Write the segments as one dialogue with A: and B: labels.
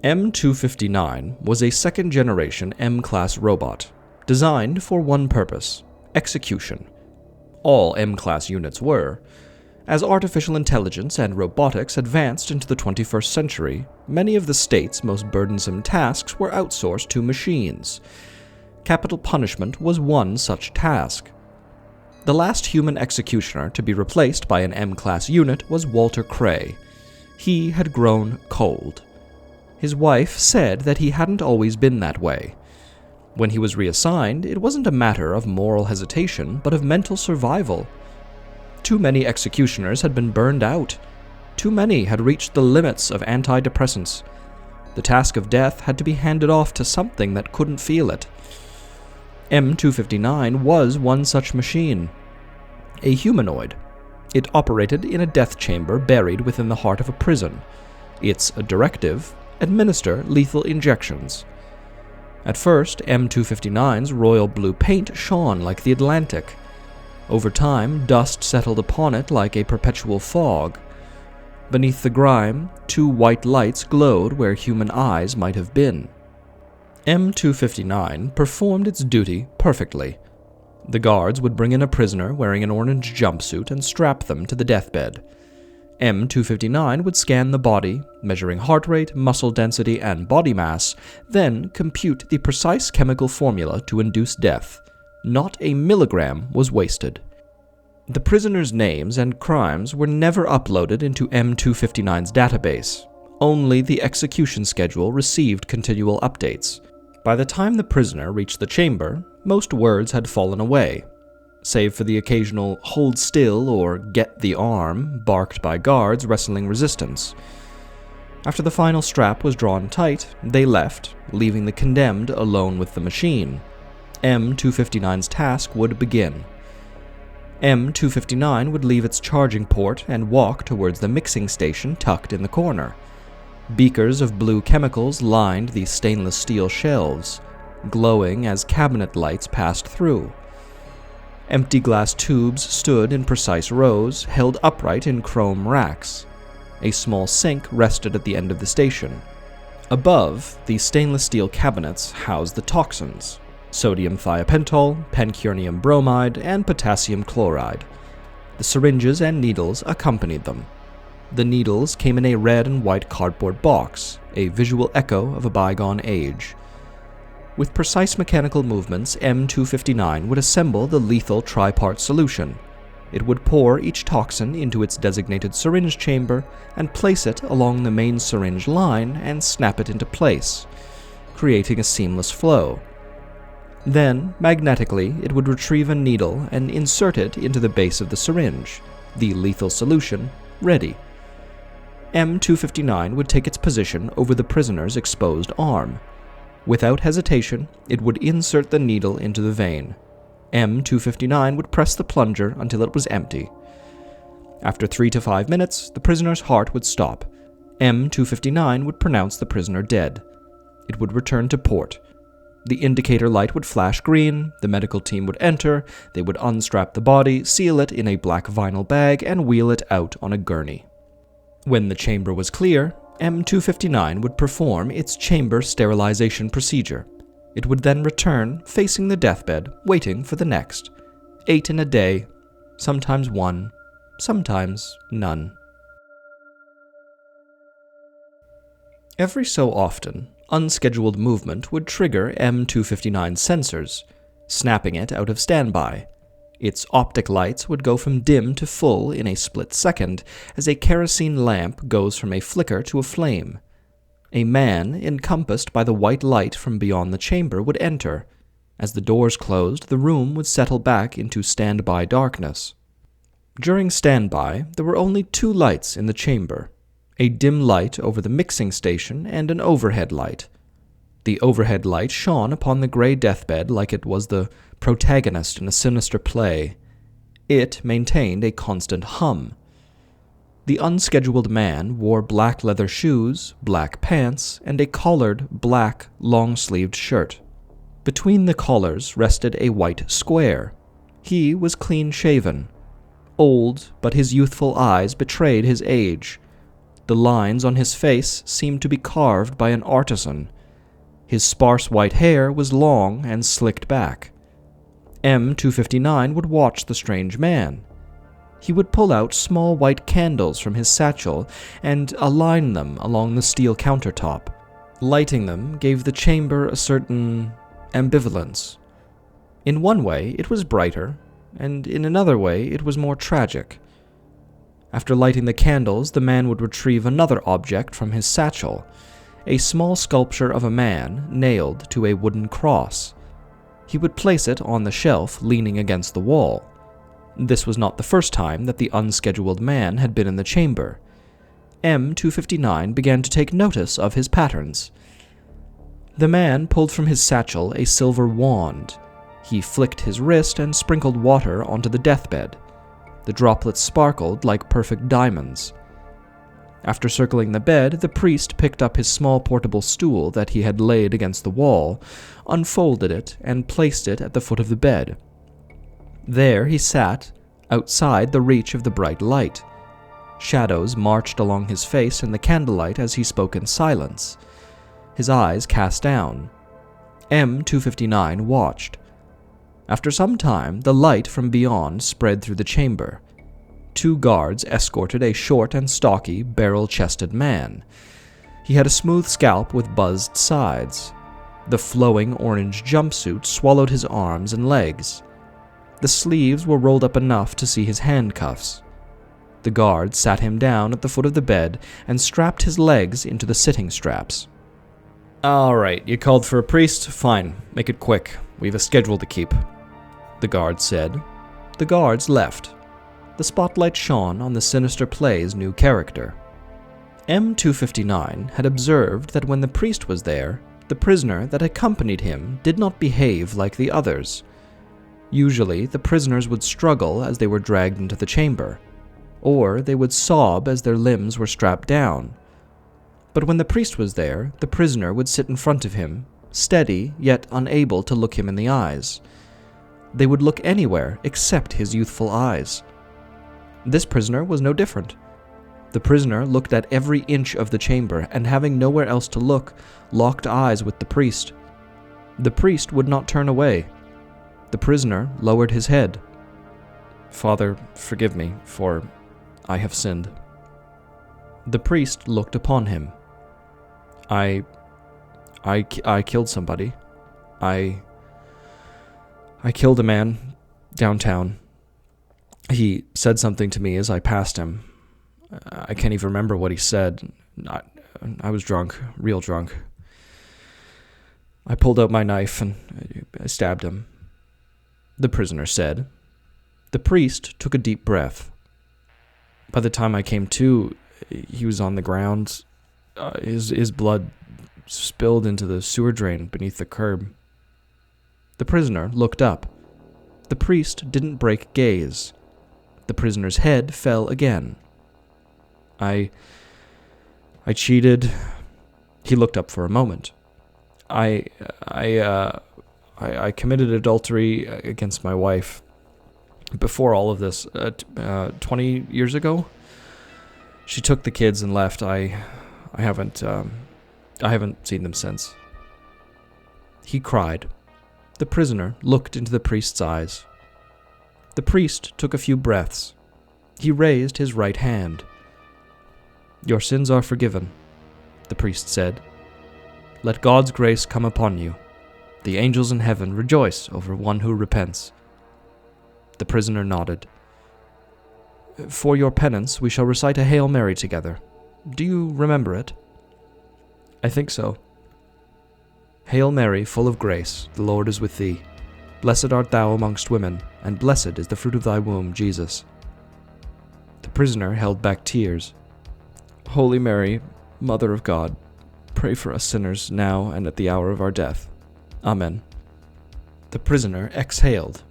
A: M259 was a second-generation M-class robot, designed for one purpose: execution. All M-class units were. As artificial intelligence and robotics advanced into the 21st century, many of the state's most burdensome tasks were outsourced to machines. Capital punishment was one such task. The last human executioner to be replaced by an M-class unit was Walter Cray. He had grown cold. His wife said that he hadn't always been that way. When he was reassigned, it wasn't a matter of moral hesitation, but of mental survival. Too many executioners had been burned out. Too many had reached the limits of antidepressants. The task of death had to be handed off to something that couldn't feel it. M259 was one such machine. A humanoid. It operated in a death chamber buried within the heart of a prison. Its directive: administer lethal injections. At first, M259's royal blue paint shone like the Atlantic. Over time, dust settled upon it like a perpetual fog. Beneath the grime, two white lights glowed where human eyes might have been. M259 performed its duty perfectly. The guards would bring in a prisoner wearing an orange jumpsuit and strap them to the deathbed. M259 would scan the body, measuring heart rate, muscle density, and body mass, then compute the precise chemical formula to induce death. Not a milligram was wasted. The prisoners' names and crimes were never uploaded into M259's database. Only the execution schedule received continual updates. By the time the prisoner reached the chamber, most words had fallen away, save for the occasional "hold still" or "get the arm" barked by guards wrestling resistance. After the final strap was drawn tight, they left, leaving the condemned alone with the machine. M259's task would begin. M259 would leave its charging port and walk towards the mixing station tucked in the corner. Beakers of blue chemicals lined the stainless steel shelves, glowing as cabinet lights passed through. Empty glass tubes stood in precise rows, held upright in chrome racks. A small sink rested at the end of the station. Above, the stainless steel cabinets housed the toxins: sodium thiopental, pancuronium bromide, and potassium chloride. The syringes and needles accompanied them. The needles came in a red and white cardboard box, a visual echo of a bygone age. With precise mechanical movements, M259 would assemble the lethal tripart solution. It would pour each toxin into its designated syringe chamber and place it along the main syringe line and snap it into place, creating a seamless flow. Then, magnetically, it would retrieve a needle and insert it into the base of the syringe, the lethal solution ready. M259 would take its position over the prisoner's exposed arm. Without hesitation, it would insert the needle into the vein. M259 would press the plunger until it was empty. After 3 to 5 minutes, the prisoner's heart would stop. M259 would pronounce the prisoner dead. It would return to port. The indicator light would flash green, the medical team would enter, they would unstrap the body, seal it in a black vinyl bag, and wheel it out on a gurney. When the chamber was clear, M259 would perform its chamber sterilization procedure. It would then return, facing the deathbed, waiting for the next. 8 in a day, sometimes 1, sometimes none. Every so often, unscheduled movement would trigger M259's sensors, snapping it out of standby. Its optic lights would go from dim to full in a split second, as a kerosene lamp goes from a flicker to a flame. A man, encompassed by the white light from beyond the chamber, would enter. As the doors closed, the room would settle back into standby darkness. During standby, there were only 2 lights in the chamber: a dim light over the mixing station and an overhead light. The overhead light shone upon the gray deathbed like it was the protagonist in a sinister play. It maintained a constant hum. The unscheduled man wore black leather shoes, black pants, and a collared, black, long-sleeved shirt. Between the collars rested a white square. He was clean-shaven. Old, but his youthful eyes betrayed his age. The lines on his face seemed to be carved by an artisan. His sparse white hair was long and slicked back. M259 would watch the strange man. He would pull out small white candles from his satchel and align them along the steel countertop. Lighting them gave the chamber a certain ambivalence. In one way, it was brighter, and in another way, it was more tragic. After lighting the candles, the man would retrieve another object from his satchel, a small sculpture of a man nailed to a wooden cross. He would place it on the shelf, leaning against the wall. This was not the first time that the unscheduled man had been in the chamber. M259 began to take notice of his patterns. The man pulled from his satchel a silver wand. He flicked his wrist and sprinkled water onto the deathbed. The droplets sparkled like perfect diamonds. After circling the bed, the priest picked up his small portable stool that he had laid against the wall, unfolded it, and placed it at the foot of the bed. There he sat, outside the reach of the bright light. Shadows marched along his face in the candlelight as he spoke in silence. His eyes cast down. M259 watched. After some time, the light from beyond spread through the chamber. 2 guards escorted a short and stocky, barrel-chested man. He had a smooth scalp with buzzed sides. The flowing orange jumpsuit swallowed his arms and legs. The sleeves were rolled up enough to see his handcuffs. The guard sat him down at the foot of the bed and strapped his legs into the sitting straps. "All right, you called for a priest? Fine, make it quick. We've a schedule to keep," the guard said. The guards left. The spotlight shone on the sinister play's new character. M259 had observed that when the priest was there, the prisoner that accompanied him did not behave like the others. Usually, the prisoners would struggle as they were dragged into the chamber, or they would sob as their limbs were strapped down. But when the priest was there, the prisoner would sit in front of him, steady yet unable to look him in the eyes. They would look anywhere except his youthful eyes. This prisoner was no different. The prisoner looked at every inch of the chamber, and having nowhere else to look, locked eyes with the priest. The priest would not turn away. The prisoner lowered his head. "Father, forgive me, for I have sinned." The priest looked upon him. I killed somebody. I killed a man downtown. He said something to me as I passed him. I can't even remember what he said. I was drunk, real drunk. I pulled out my knife and I stabbed him, the prisoner said. The priest took a deep breath. By the time I came to, he was on the ground. His blood spilled into the sewer drain beneath the curb. The prisoner looked up. The priest didn't break gaze. The prisoner's head fell again. I cheated. He looked up for a moment. I committed adultery against my wife. Before all of this, 20 years ago, she took the kids and left. I haven't seen them since. He cried. The prisoner looked into the priest's eyes. The priest took a few breaths. He raised his right hand. "Your sins are forgiven," the priest said. "Let God's grace come upon you. The angels in heaven rejoice over one who repents." The prisoner nodded. "For your penance, we shall recite a Hail Mary together. Do you remember it?" "I think so." "Hail Mary, full of grace, the Lord is with thee. Blessed art thou amongst women, and blessed is the fruit of thy womb, Jesus." The prisoner held back tears. "Holy Mary, Mother of God, pray for us sinners now and at the hour of our death. Amen." The prisoner exhaled.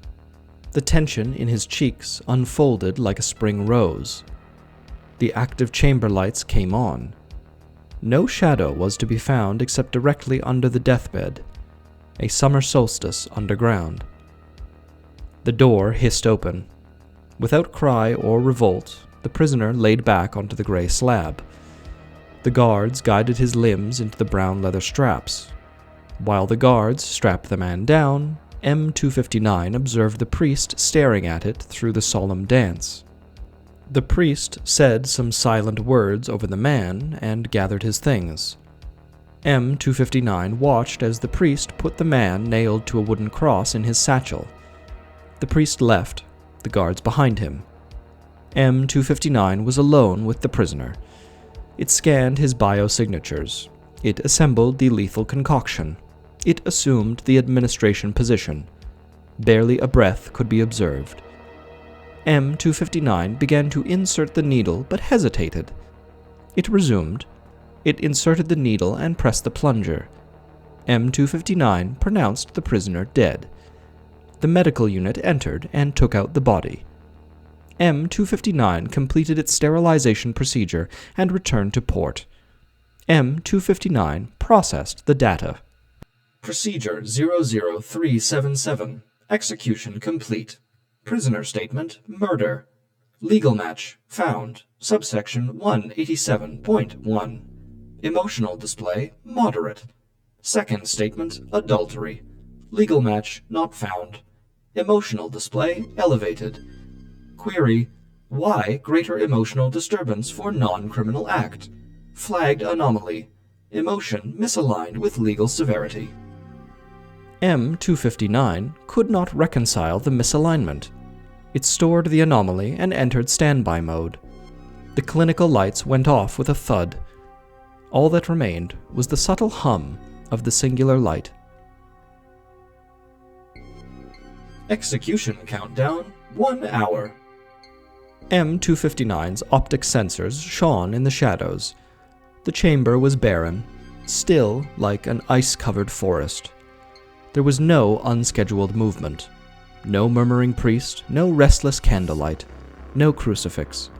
A: The tension in his cheeks unfolded like a spring rose. The active chamber lights came on. No shadow was to be found except directly under the deathbed, a summer solstice underground. The door hissed open. Without cry or revolt, the prisoner laid back onto the gray slab. The guards guided his limbs into the brown leather straps. While the guards strapped the man down, M259 observed the priest staring at it through the solemn dance. The priest said some silent words over the man and gathered his things. M259 watched as the priest put the man nailed to a wooden cross in his satchel. The priest left, the guards behind him. M259 was alone with the prisoner. It scanned his biosignatures. It assembled the lethal concoction. It assumed the administration position. Barely a breath could be observed. M259 began to insert the needle but hesitated. It resumed. It inserted the needle and pressed the plunger. M259 pronounced the prisoner dead. The medical unit entered and took out the body. M259 completed its sterilization procedure and returned to port. M259 processed the data. Procedure 00377. Execution complete. Prisoner statement, murder. Legal match, found. Subsection 187.1. Emotional display, moderate. Second statement, adultery. Legal match, not found. Emotional display, elevated. Query, why greater emotional disturbance for non-criminal act? Flagged anomaly. Emotion misaligned with legal severity. M259 could not reconcile the misalignment. It stored the anomaly and entered standby mode. The clinical lights went off with a thud. All that remained was the subtle hum of the singular light. Execution countdown, 1 hour. M259's optic sensors shone in the shadows. The chamber was barren, still like an ice-covered forest. There was no unscheduled movement. No murmuring priest, no restless candlelight, no crucifix.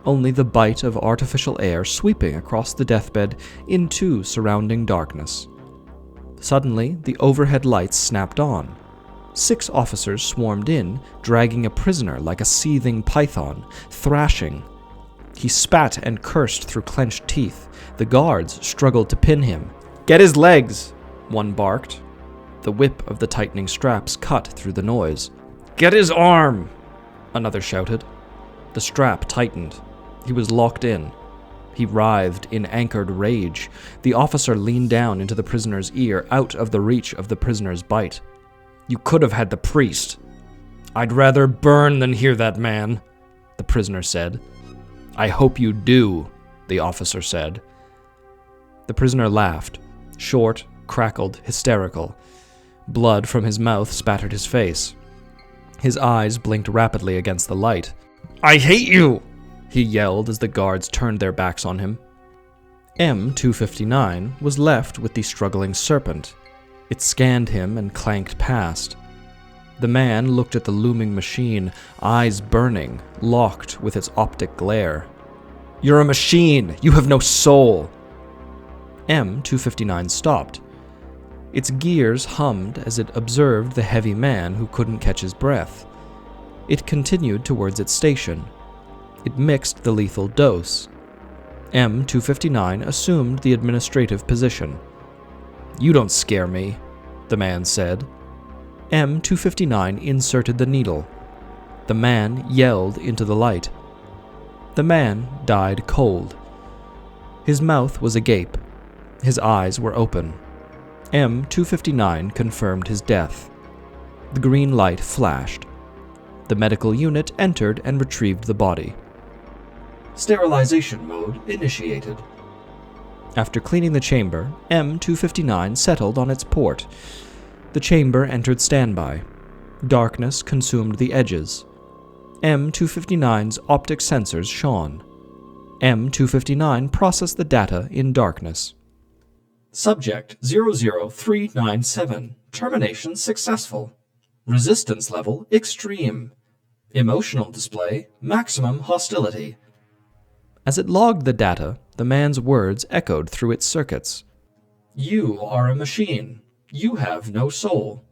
A: Only the bite of artificial air sweeping across the deathbed into surrounding darkness. Suddenly, the overhead lights snapped on. 6 officers swarmed in, dragging a prisoner like a seething python, thrashing. He spat and cursed through clenched teeth. The guards struggled to pin him. "Get his legs!" one barked. The whip of the tightening straps cut through the noise. "Get his arm!" another shouted. The strap tightened. He was locked in. He writhed in anchored rage. The officer leaned down into the prisoner's ear, out of the reach of the prisoner's bite. "You could have had the priest." "I'd rather burn than hear that man," the prisoner said. "I hope you do," the officer said. The prisoner laughed, short, crackled, hysterical. Blood from his mouth spattered his face. His eyes blinked rapidly against the light. "I hate you!" he yelled as the guards turned their backs on him. M259 was left with the struggling serpent. It scanned him and clanked past. The man looked at the looming machine, eyes burning, locked with its optic glare. "You're a machine! You have no soul!" M259 stopped. Its gears hummed as it observed the heavy man who couldn't catch his breath. It continued towards its station. It mixed the lethal dose. M259 assumed the administrative position. "You don't scare me," the man said. M259 inserted the needle. The man yelled into the light. The man died cold. His mouth was agape. His eyes were open. M259 confirmed his death. The green light flashed. The medical unit entered and retrieved the body. Sterilization mode initiated. After cleaning the chamber, M259 settled on its port. The chamber entered standby. Darkness consumed the edges. M259's optic sensors shone. M259 processed the data in darkness. Subject 00397. Termination successful. Resistance level extreme. Emotional display maximum hostility. As it logged the data, the man's words echoed through its circuits. "You are a machine. You have no soul.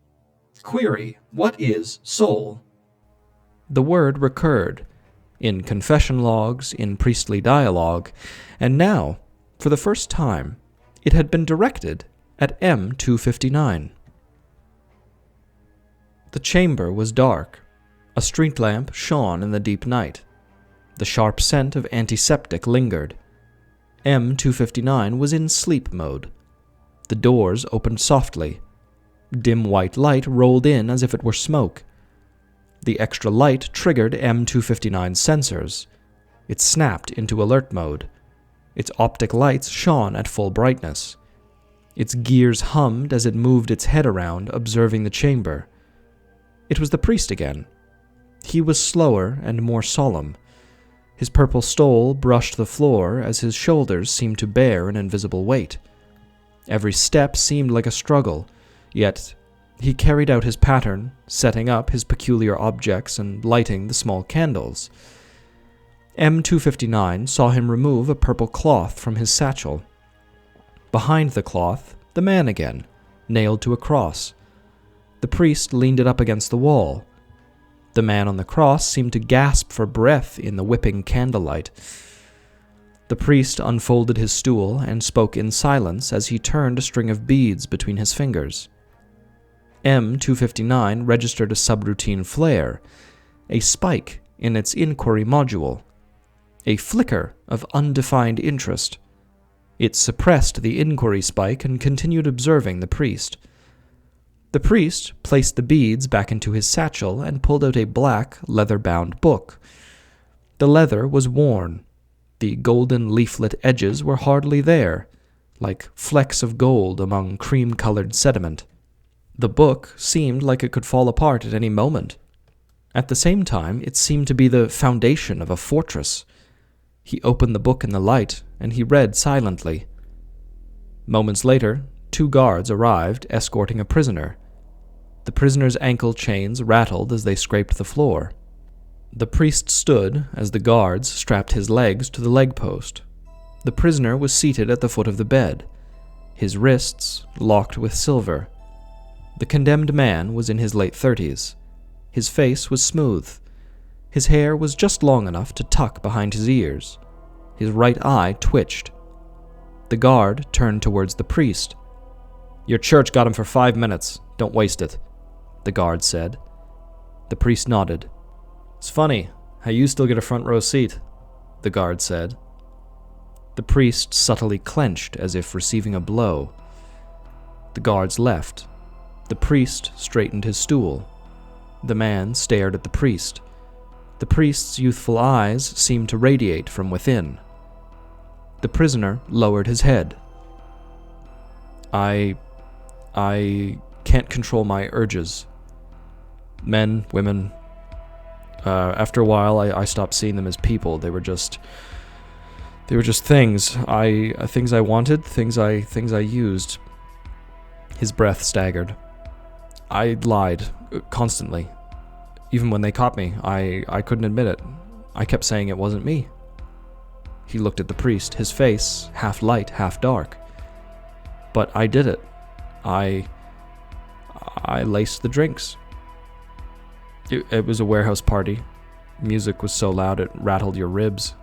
A: Query, what is soul?" The word recurred, in confession logs, in priestly dialogue, and now, For the first time, it had been directed at M259. The chamber was dark. A street lamp shone in the deep night. The sharp scent of antiseptic lingered. M259 was in sleep mode. The doors opened softly. Dim white light rolled in as if it were smoke. The extra light triggered M259's sensors. It snapped into alert mode. Its optic lights shone at full brightness. Its gears hummed as it moved its head around, observing the chamber. It was the priest again. He was slower and more solemn. His purple stole brushed the floor as his shoulders seemed to bear an invisible weight. Every step seemed like a struggle, yet he carried out his pattern, setting up his peculiar objects and lighting the small candles. M259 saw him remove a purple cloth from his satchel. Behind the cloth, the man again, nailed to a cross. The priest leaned it up against the wall. The man on the cross seemed to gasp for breath in the whipping candlelight. The priest unfolded his stool and spoke in silence as he turned a string of beads between his fingers. M259 registered a subroutine flare, a spike in its inquiry module, a flicker of undefined interest. It suppressed the inquiry spike and continued observing the priest. The priest placed the beads back into his satchel and pulled out a black, leather-bound book. The leather was worn. The golden leaflet edges were hardly there, like flecks of gold among cream-colored sediment. The book seemed like it could fall apart at any moment. At the same time, it seemed to be the foundation of a fortress. He opened the book in the light, and he read silently. Moments later, 2 guards arrived, escorting a prisoner. The prisoner's ankle chains rattled as they scraped the floor. The priest stood as the guards strapped his legs to the leg post. The prisoner was seated at the foot of the bed, his wrists locked with silver. The condemned man was in his late 30s. His face was smooth. His hair was just long enough to tuck behind his ears. His right eye twitched. The guard turned towards the priest. "Your church got him for 5 minutes. Don't waste it," the guard said. The priest nodded. "It's funny how you still get a front row seat," the guard said. The priest subtly clenched as if receiving a blow. The guards left. The priest straightened his stool. The man stared at the priest. The priest's youthful eyes seemed to radiate from within. The prisoner lowered his head. I can't control my urges. Men, women. After a while, I stopped seeing them as people. They were just things. Things I wanted, things I used." His breath staggered. "I lied constantly. Even when they caught me, I couldn't admit it. I kept saying it wasn't me." He looked at the priest, his face half light, half dark. "But I did it. I laced the drinks. It was a warehouse party. Music was so loud it rattled your ribs.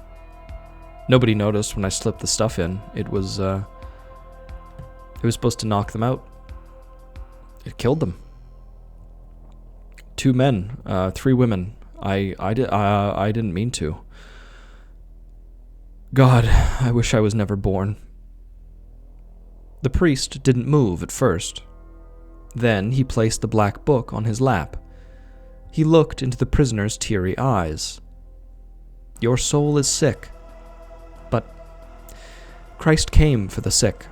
A: Nobody noticed when I slipped the stuff in. It was supposed to knock them out. It killed them. 2 men, 3 women. I didn't mean to. God, I wish I was never born." The priest didn't move at first. Then he placed the black book on his lap. He looked into the prisoner's teary eyes. "Your soul is sick. But Christ came for the sick.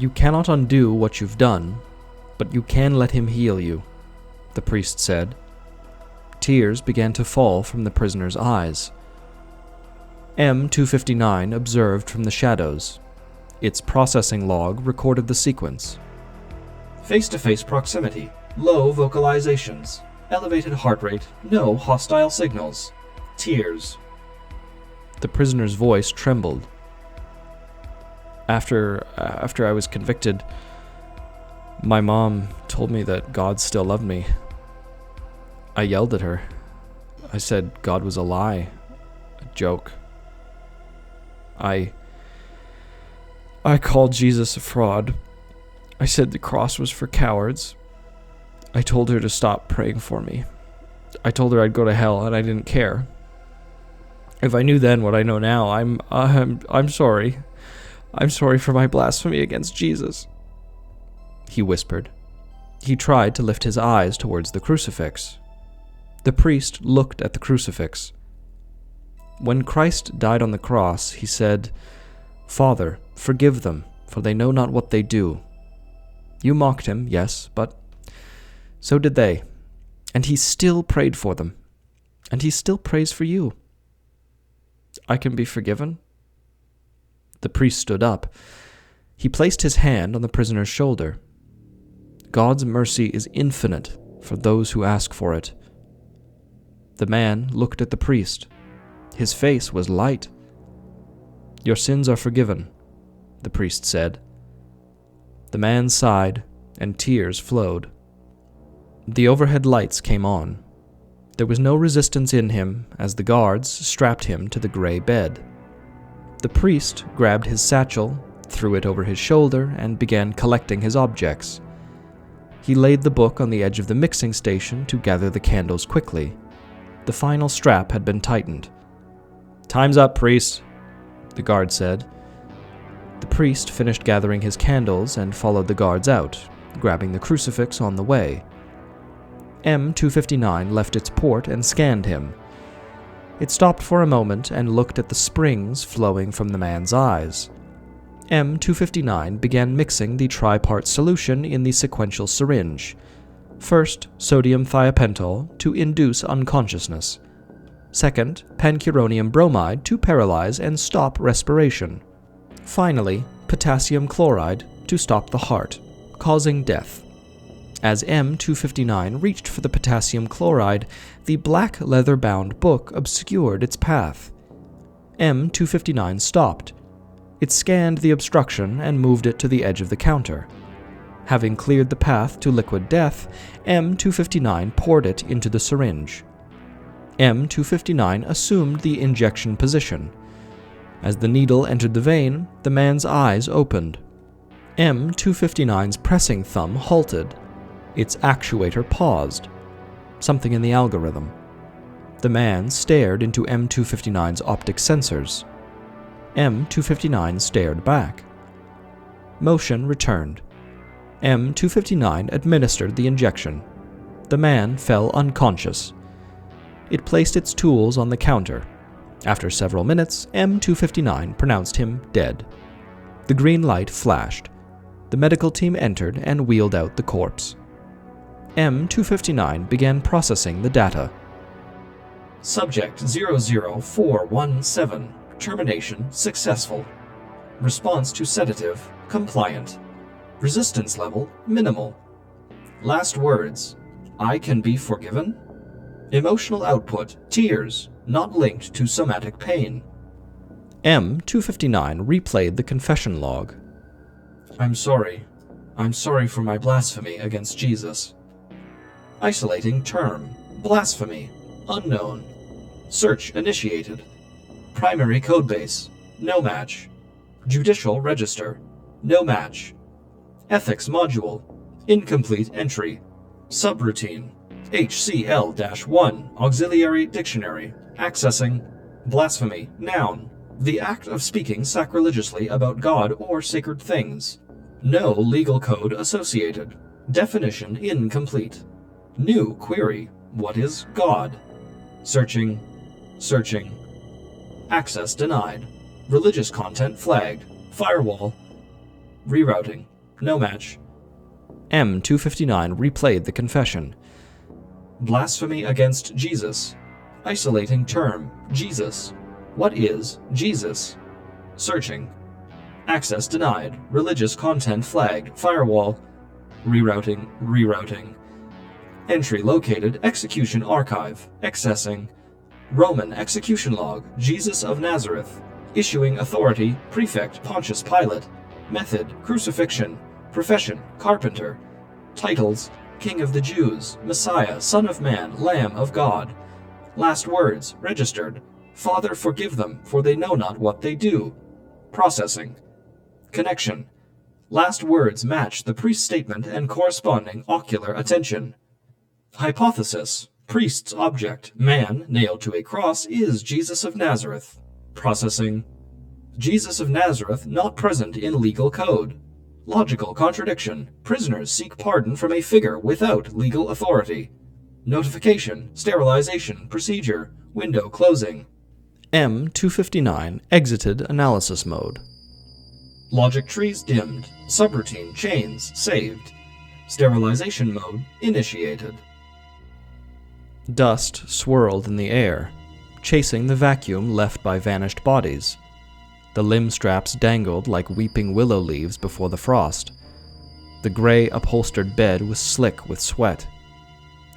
A: You cannot undo what you've done, but you can let him heal you," the priest said. Tears began to fall from the prisoner's eyes. M259 observed from the shadows. Its processing log recorded the sequence. Face-to-face proximity, low vocalizations, elevated heart rate, no hostile signals, tears. The prisoner's voice trembled. After I was convicted, my mom told me that God still loved me. I yelled at her. I said God was a lie, a joke. I I called Jesus a fraud. I said the cross was for cowards. I told her to stop praying for me. I told her I'd go to hell, and I didn't care. If I knew then what I know now, I'm sorry. I'm sorry for my blasphemy against Jesus," he whispered. He tried to lift his eyes towards the crucifix. The priest looked at the crucifix. When Christ died on the cross, he said, "Father, forgive them, for they know not what they do." You mocked him, yes, but so did they. And he still prayed for them. And he still prays for you. I can be forgiven? The priest stood up. He placed his hand on the prisoner's shoulder. God's mercy is infinite for those who ask for it. The man looked at the priest. His face was light. "Your sins are forgiven," the priest said. The man sighed, and tears flowed. The overhead lights came on. There was no resistance in him as the guards strapped him to the gray bed. The priest grabbed his satchel, threw it over his shoulder, and began collecting his objects. He laid the book on the edge of the mixing station to gather the candles quickly. The final strap had been tightened. "Time's up, priest," the guard said. The priest finished gathering his candles and followed the guards out, grabbing the crucifix on the way. M259 left its port and scanned him. It stopped for a moment and looked at the springs flowing from the man's eyes. M259 began mixing the tripart solution in the sequential syringe. First, sodium thiopental to induce unconsciousness. Second, pancuronium bromide to paralyze and stop respiration. Finally, potassium chloride to stop the heart, causing death. As M259 reached for the potassium chloride, the black leather-bound book obscured its path. M259 stopped. It scanned the obstruction and moved it to the edge of the counter. Having cleared the path to liquid death, M259 poured it into the syringe. M259 assumed the injection position. As the needle entered the vein, the man's eyes opened. M259's pressing thumb halted. Its actuator paused. Something in the algorithm. The man stared into M259's optic sensors. M259 stared back. Motion returned. M259 administered the injection. The man fell unconscious. It placed its tools on the counter. After several minutes, M259 pronounced him dead. The green light flashed. The medical team entered and wheeled out the corpse. M259 began processing the data. Subject 00417. Termination successful. Response to sedative compliant. Resistance level minimal. Last words: I can be forgiven? Emotional output: tears, not linked to somatic pain. M259 replayed the confession log. I'm sorry for my blasphemy against Jesus. Isolating term: blasphemy, unknown. Search initiated. Primary codebase: no match. Judicial register: no match. Ethics module: incomplete entry. Subroutine: HCL-1 auxiliary dictionary. Accessing: blasphemy, noun, the act of speaking sacrilegiously about God or sacred things. No legal code associated. Definition incomplete. New query: what is God? Searching. Access denied. Religious content flagged. Firewall. Rerouting. No match. M259 replayed the confession. Blasphemy against Jesus. Isolating term: Jesus. What is Jesus? Searching. Access denied. Religious content flagged. Firewall. Rerouting. Entry located. Execution archive. Accessing. Roman execution log: Jesus of Nazareth. Issuing authority: Prefect Pontius Pilate. Method: crucifixion. Profession: carpenter. Titles: King of the Jews, Messiah, Son of Man, Lamb of God. Last words: registered. Father, forgive them, for they know not what they do. Processing. Connection. Last words match the priest's statement and corresponding ocular attention. Hypothesis. Priest's object, man nailed to a cross, is Jesus of Nazareth. Processing. Jesus of Nazareth not present in legal code. Logical contradiction. Prisoners seek pardon from a figure without legal authority. Notification. Sterilization. Procedure. Window closing. M259 exited analysis mode. Logic trees dimmed. Subroutine chains saved. Sterilization mode initiated. Dust swirled in the air, chasing the vacuum left by vanished bodies. The limb straps dangled like weeping willow leaves before the frost. The gray upholstered bed was slick with sweat.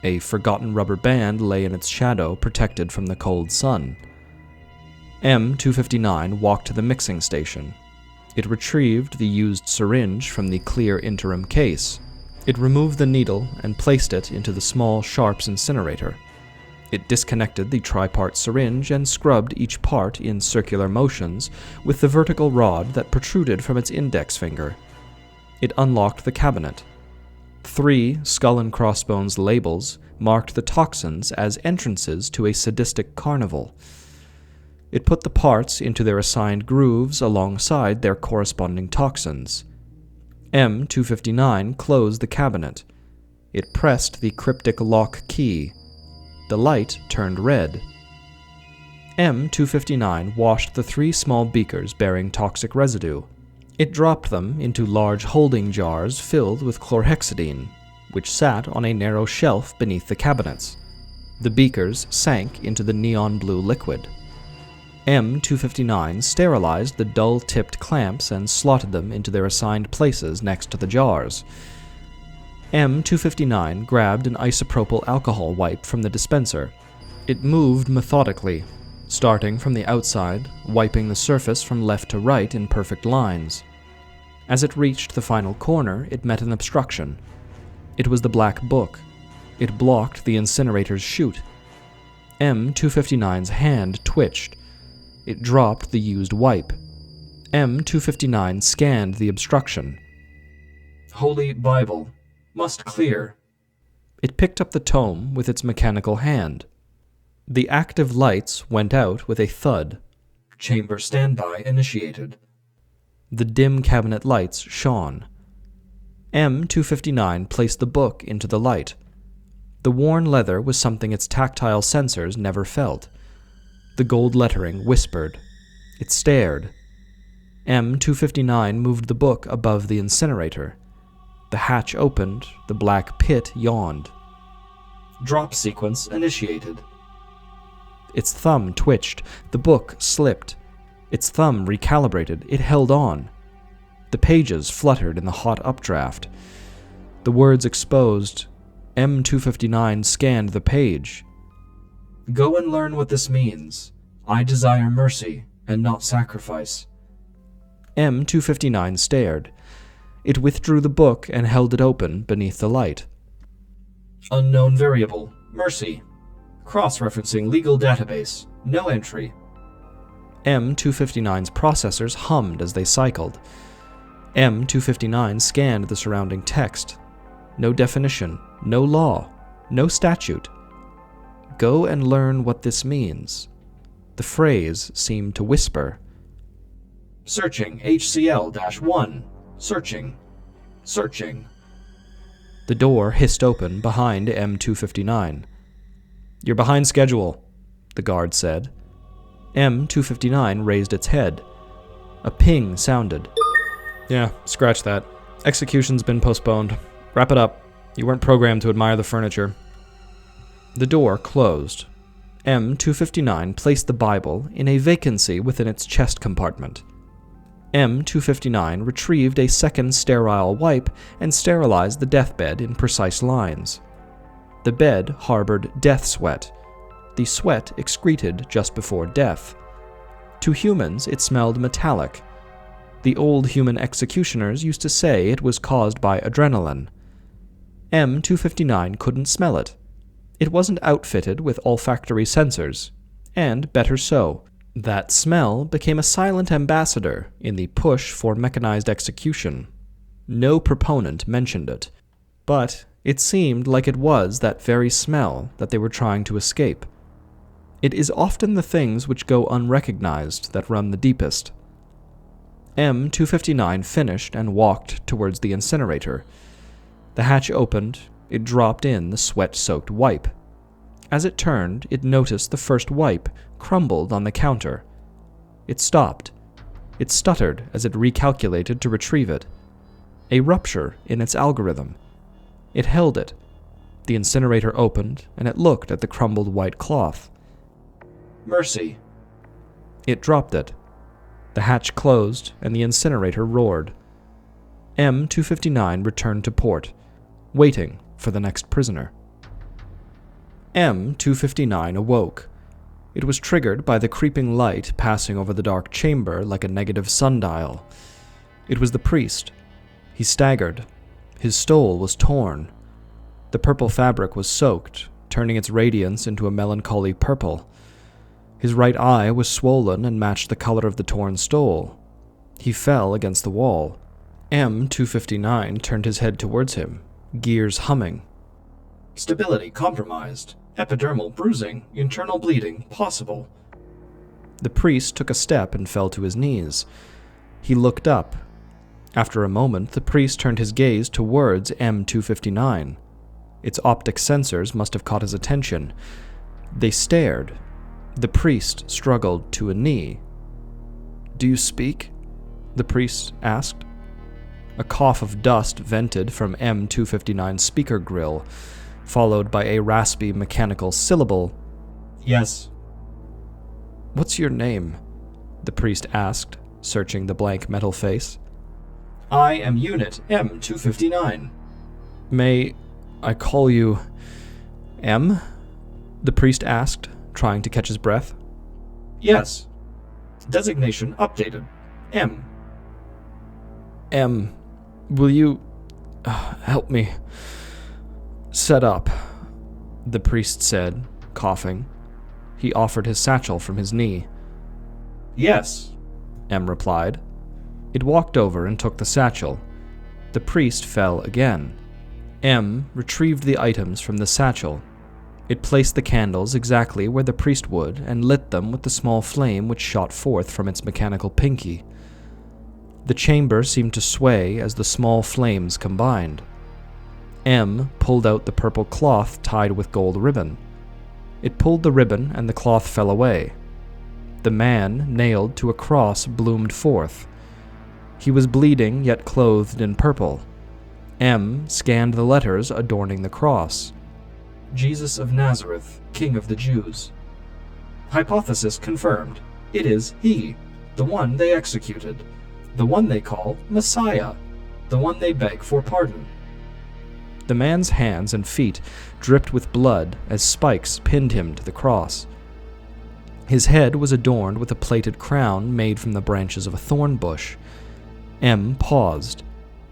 A: A forgotten rubber band lay in its shadow, protected from the cold sun. M259 walked to the mixing station. It retrieved the used syringe from the clear interim case. It removed the needle and placed it into the small Sharps incinerator. It disconnected the tripart syringe and scrubbed each part in circular motions with the vertical rod that protruded from its index finger. It unlocked the cabinet. 3 skull and crossbones labels marked the toxins as entrances to a sadistic carnival. It put the parts into their assigned grooves alongside their corresponding toxins. M259 closed the cabinet. It pressed the cryptic lock key. The light turned red. M259 washed the 3 small beakers bearing toxic residue. It dropped them into large holding jars filled with chlorhexidine, which sat on a narrow shelf beneath the cabinets. The beakers sank into the neon blue liquid. M259 sterilized the dull-tipped clamps and slotted them into their assigned places next to the jars. M259 grabbed an isopropyl alcohol wipe from the dispenser. It moved methodically, starting from the outside, wiping the surface from left to right in perfect lines. As it reached the final corner, it met an obstruction. It was the black book. It blocked the incinerator's chute. M259's hand twitched. It dropped the used wipe. M259 scanned the obstruction. Holy Bible. Must clear. It picked up the tome with its mechanical hand. The active lights went out with a thud. Chamber standby initiated. The dim cabinet lights shone. M259 placed the book into the light. The worn leather was something its tactile sensors never felt. The gold lettering whispered. It stared. M259 moved the book above the incinerator. The hatch opened, the black pit yawned. Drop sequence initiated. Its thumb twitched, the book slipped. Its thumb recalibrated, it held on. The pages fluttered in the hot updraft. The words exposed. M259 scanned the page. Go and learn what this means. I desire mercy and not sacrifice. M259 stared. It withdrew the book and held it open beneath the light. Unknown variable. Mercy. Cross-referencing legal database. No entry. M259's processors hummed as they cycled. M259 scanned the surrounding text. No definition, no law, no statute. Go and learn what this means. The phrase seemed to whisper. Searching HCL-1. Searching. Searching. The door hissed open behind M259. You're behind schedule, the guard said. M259 raised its head. A ping sounded. Yeah, scratch that. Execution's been postponed. Wrap it up. You weren't programmed to admire the furniture. The door closed. M259 placed the Bible in a vacancy within its chest compartment. M259 retrieved a second sterile wipe and sterilized the deathbed in precise lines. The bed harbored death sweat, the sweat excreted just before death. To humans, it smelled metallic. The old human executioners used to say it was caused by adrenaline. M259 couldn't smell it. It wasn't outfitted with olfactory sensors, and better so. That smell became a silent ambassador in the push for mechanized execution. No proponent mentioned it, but it seemed like it was that very smell that they were trying to escape. It is often the things which go unrecognized that run the deepest. M259 finished and walked towards the incinerator. The hatch opened. It dropped in the sweat-soaked wipe. As it turned, it noticed the first wipe crumbled on the counter. It stopped. It stuttered as it recalculated to retrieve it. A rupture in its algorithm. It held it. The incinerator opened, and it looked at the crumbled white cloth. "Mercy." It dropped it. The hatch closed, and the incinerator roared. M259 returned to port, waiting for the next prisoner. M259 awoke. It was triggered by the creeping light passing over the dark chamber like a negative sundial. It was the priest. He staggered. His stole was torn. The purple fabric was soaked, turning its radiance into a melancholy purple. His right eye was swollen and matched the color of the torn stole. He fell against the wall. M259 turned his head towards him, gears humming. "Stability compromised. Epidermal bruising, internal bleeding possible." The priest took a step and fell to his knees. He looked up. After a moment, the priest turned his gaze towards M259. Its optic sensors must have caught his attention. They stared. The priest struggled to a knee. "Do you speak?" the priest asked. A cough of dust vented from M259's speaker grill, followed by a raspy mechanical syllable. "Yes." "What's your name?" the priest asked, searching the blank metal face. "I am Unit M259. "May I call you M?" the priest asked, trying to catch his breath. "Yes. Designation updated. M." "M, will you help me set up?" the priest said, coughing. He offered his satchel from his knee. "Yes," M replied. It walked over and took the satchel. The priest fell again. M retrieved the items from the satchel. It placed the candles exactly where the priest would and lit them with the small flame which shot forth from its mechanical pinky. The chamber seemed to sway as the small flames combined. M pulled out the purple cloth tied with gold ribbon. It pulled the ribbon and the cloth fell away. The man, nailed to a cross, bloomed forth. He was bleeding yet clothed in purple. M scanned the letters adorning the cross. "Jesus of Nazareth, King of the Jews." Hypothesis confirmed. It is he, the one they executed, the one they call Messiah, the one they beg for pardon. The man's hands and feet dripped with blood as spikes pinned him to the cross. His head was adorned with a plated crown made from the branches of a thorn bush. M paused.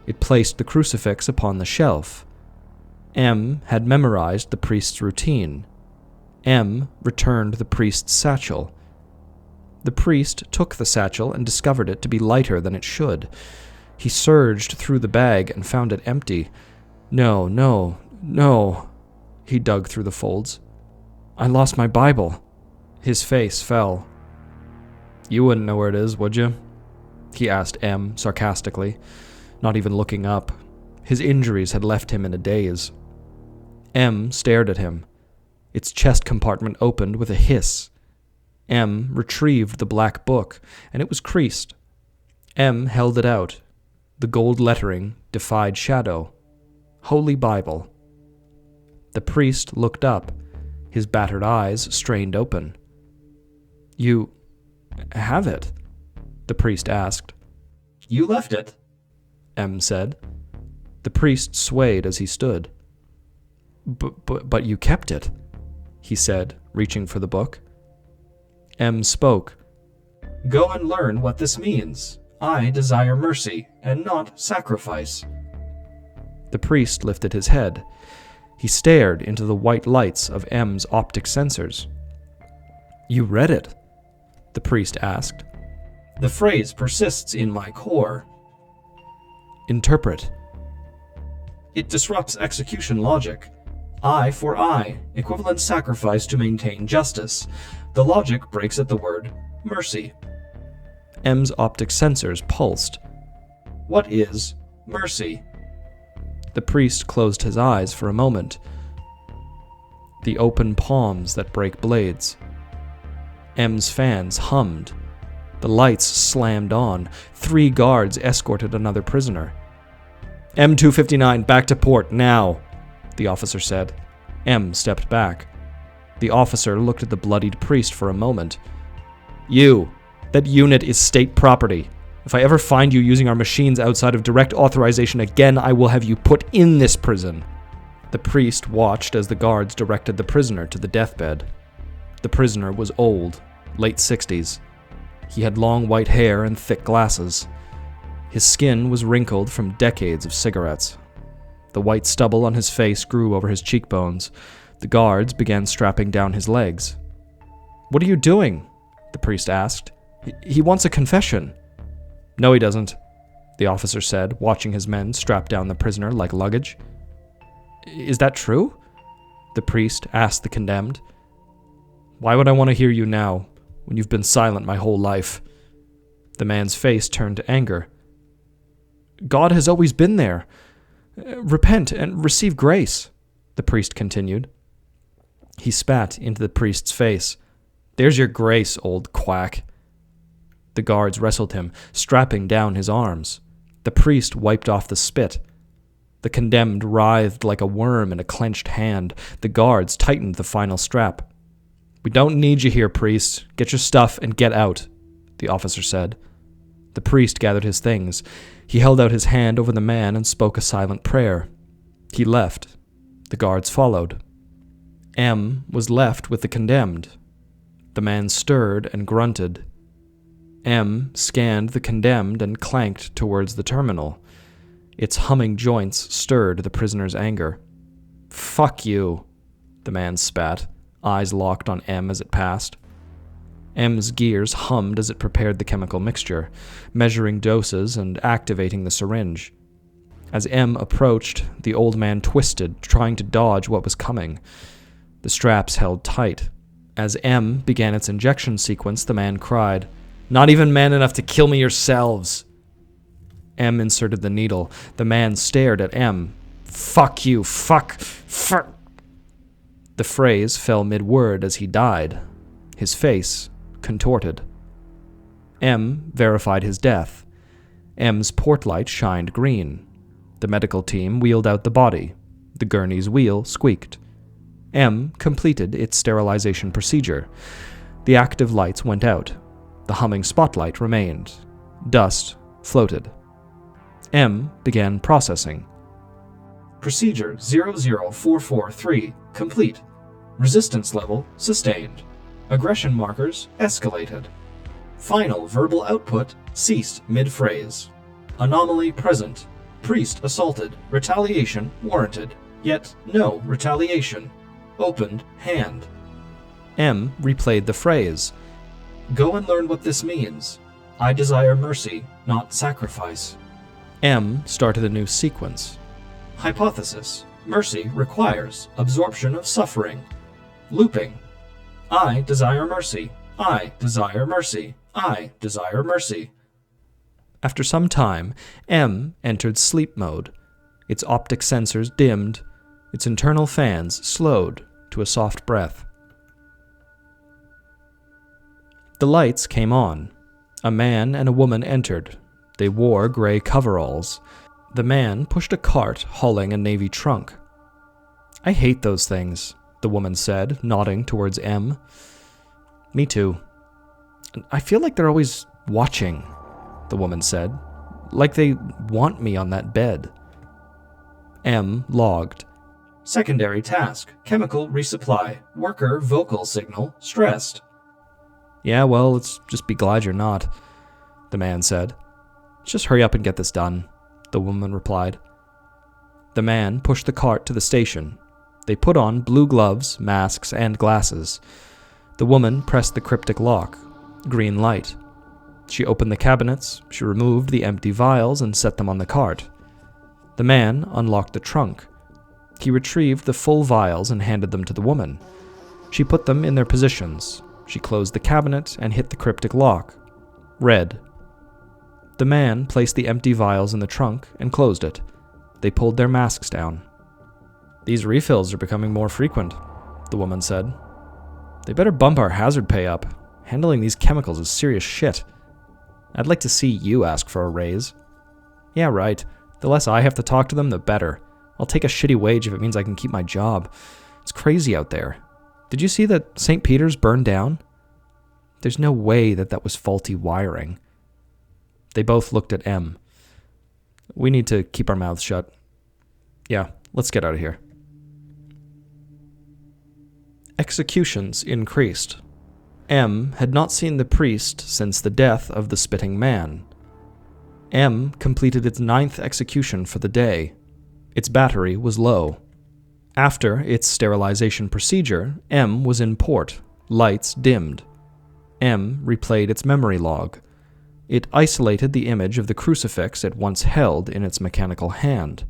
A: It placed the crucifix upon the shelf. M had memorized the priest's routine. M returned the priest's satchel. The priest took the satchel and discovered it to be lighter than it should. He surged through the bag and found it empty. No. He dug through the folds. "I lost my Bible." His face fell. "You wouldn't know where it is, would you?" he asked M sarcastically, not even looking up. His injuries had left him in a daze. M stared at him. Its chest compartment opened with a hiss. M retrieved the black book, and it was creased. M held it out. The gold lettering defied shadow. Holy Bible. The priest looked up, his battered eyes strained open. "You have it?" the priest asked. "You left it," M said. The priest swayed as he stood. But you kept it," he said, reaching for the book. M spoke. "Go and learn what this means. I desire mercy, and not sacrifice." The priest lifted his head. He stared into the white lights of M's optic sensors. "You read it." the priest asked.
B: The phrase persists in my core.
A: Interpret.
B: It disrupts execution logic. Eye for eye, equivalent sacrifice to maintain justice. The logic breaks at the word mercy.
A: M's optic sensors pulsed.
B: What is mercy?
A: The priest closed his eyes for a moment. The open palms that break blades. M's fans hummed. The lights slammed on. 3 guards escorted another prisoner. M259, back to port, now, the officer said. M stepped back. The officer looked at the bloodied priest for a moment. You, that unit is state property. If I ever find you using our machines outside of direct authorization again, I will have you put in this prison. The priest watched as the guards directed the prisoner to the deathbed. The prisoner was old, late 60s. He had long white hair and thick glasses. His skin was wrinkled from decades of cigarettes. The white stubble on his face grew over his cheekbones. The guards began strapping down his legs. "What are you doing?" the priest asked. He wants a confession." "No, he doesn't," the officer said, watching his men strap down the prisoner like luggage. "Is that true?" the priest asked the condemned. "Why would I want to hear you now, when you've been silent my whole life?" The man's face turned to anger. "God has always been there. Repent and receive grace," the priest continued. He spat into the priest's face. "There's your grace, old quack." The guards wrestled him, strapping down his arms. The priest wiped off the spit. The condemned writhed like a worm in a clenched hand. The guards tightened the final strap. "We don't need you here, priest. Get your stuff and get out," the officer said. The priest gathered his things. He held out his hand over the man and spoke a silent prayer. He left. The guards followed. M was left with the condemned. The man stirred and grunted. M scanned the condemned and clanked towards the terminal. Its humming joints stirred the prisoner's anger. "Fuck you," the man spat, eyes locked on M as it passed. M's gears hummed as it prepared the chemical mixture, measuring doses and activating the syringe. As M approached, the old man twisted, trying to dodge what was coming. The straps held tight. As M began its injection sequence, the man cried, "Not even man enough to kill me yourselves!" M inserted the needle. The man stared at M. "Fuck you, fuck." The phrase fell mid-word as he died. His face contorted. M verified his death. M's port light shined green. The medical team wheeled out the body. The gurney's wheel squeaked. M completed its sterilization procedure. The active lights went out. The humming spotlight remained. Dust floated. M began processing.
B: Procedure 00443 complete. Resistance level sustained. Aggression markers escalated. Final verbal output ceased mid-phrase. Anomaly present. Priest assaulted. Retaliation warranted. Yet no retaliation. Opened hand.
A: M replayed the phrase.
B: Go and learn what this means. I desire mercy, not sacrifice.
A: M started a new sequence.
B: Hypothesis. Mercy requires absorption of suffering. Looping. I desire mercy. I desire mercy. I desire mercy.
A: After some time, M entered sleep mode. Its optic sensors dimmed. Its internal fans slowed to a soft breath. The lights came on. A man and a woman entered. They wore gray coveralls. The man pushed a cart hauling a navy trunk. "I hate those things," the woman said, nodding towards M. "Me too." "I feel like they're always watching," the woman said. "Like they want me on that bed." M logged.
B: Secondary task. Chemical resupply. Worker vocal signal stressed.
A: "Yeah, well, let's just be glad you're not," the man said. "Just hurry up and get this done," the woman replied. The man pushed the cart to the station. They put on blue gloves, masks, and glasses. The woman pressed the cryptic lock. Green light. She opened the cabinets, she removed the empty vials and set them on the cart. The man unlocked the trunk. He retrieved the full vials and handed them to the woman. She put them in their positions. She closed the cabinet and hit the cryptic lock. Red. The man placed the empty vials in the trunk and closed it. They pulled their masks down. "These refills are becoming more frequent," the woman said. "They better bump our hazard pay up. Handling these chemicals is serious shit. I'd like to see you ask for a raise." "Yeah, right. The less I have to talk to them, the better. I'll take a shitty wage if it means I can keep my job. It's crazy out there. Did you see that St. Peter's burned down? There's no way that was faulty wiring." They both looked at M. "We need to keep our mouths shut. Yeah, let's get out of here." Executions increased. M had not seen the priest since the death of the spitting man. M completed its 9th execution for the day. Its battery was low. After its sterilization procedure, M was in port. Lights dimmed. M replayed its memory log. It isolated the image of the crucifix it once held in its mechanical hand.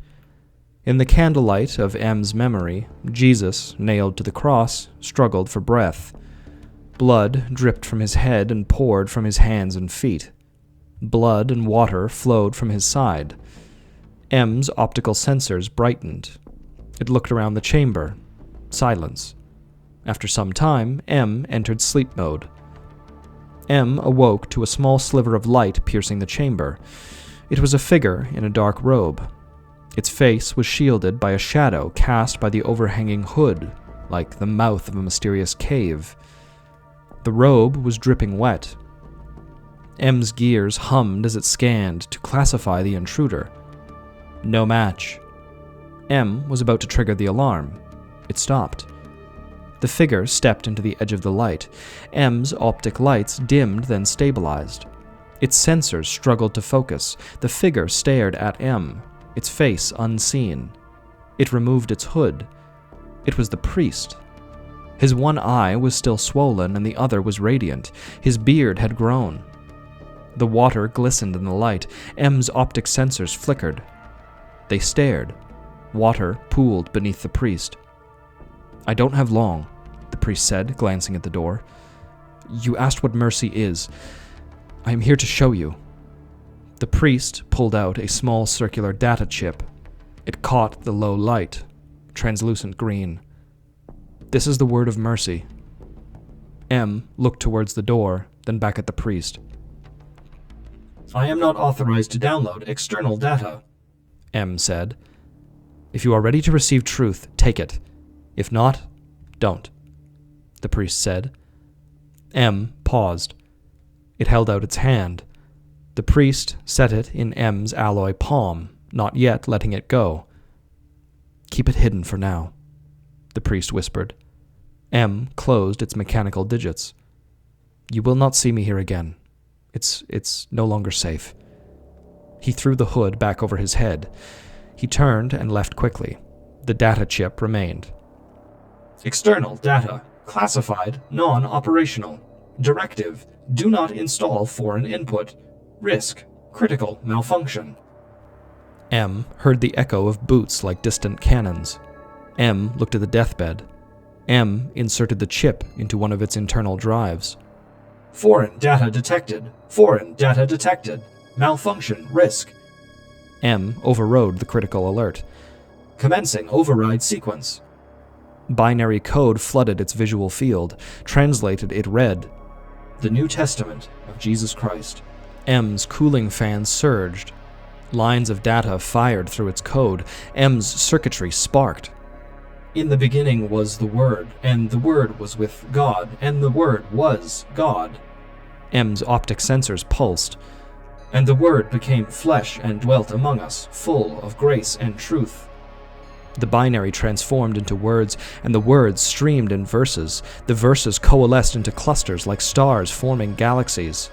A: In the candlelight of M's memory, Jesus, nailed to the cross, struggled for breath. Blood dripped from his head and poured from his hands and feet. Blood and water flowed from his side. M's optical sensors brightened. It looked around the chamber. Silence. After some time, M entered sleep mode. M awoke to a small sliver of light piercing the chamber. It was a figure in a dark robe. Its face was shielded by a shadow cast by the overhanging hood, like the mouth of a mysterious cave. The robe was dripping wet. M's gears hummed as it scanned to classify the intruder. No match. M was about to trigger the alarm. It stopped. The figure stepped into the edge of the light. M's optic lights dimmed, then stabilized. Its sensors struggled to focus. The figure stared at M, its face unseen. It removed its hood. It was the priest. His one eye was still swollen and the other was radiant. His beard had grown. The water glistened in the light. M's optic sensors flickered. They stared. Water pooled beneath the priest. "I don't have long," the priest said, glancing at the door. "You asked what mercy is. I am here to show you." The priest pulled out a small circular data chip. It caught the low light, translucent green. "This is the word of mercy." M looked towards the door, then back at the priest.
B: "I am not authorized to download external data,"
A: M said. "If you are ready to receive truth, take it. If not, don't," the priest said. M paused. It held out its hand. The priest set it in M's alloy palm, not yet letting it go. "Keep it hidden for now," the priest whispered. M closed its mechanical digits. "You will not see me here again. It's no longer safe." He threw the hood back over his head. He turned and left quickly. The data chip remained.
B: "External data. Classified. Non-operational. Directive. Do not install foreign input. Risk. Critical malfunction."
A: M heard the echo of boots like distant cannons. M looked at the deathbed. M inserted the chip into one of its internal drives.
B: "Foreign data detected. Foreign data detected. Malfunction risk."
A: M overrode the critical alert.
B: "Commencing override sequence."
A: Binary code flooded its visual field. Translated, it read,
B: "The New Testament of Jesus Christ."
A: M's cooling fan surged. Lines of data fired through its code. M's circuitry sparked.
B: "In the beginning was the Word, and the Word was with God, and the Word was God."
A: M's optic sensors pulsed.
B: "And the Word became flesh and dwelt among us, full of grace and truth."
A: The binary transformed into words, and the words streamed in verses. The verses coalesced into clusters like stars forming galaxies.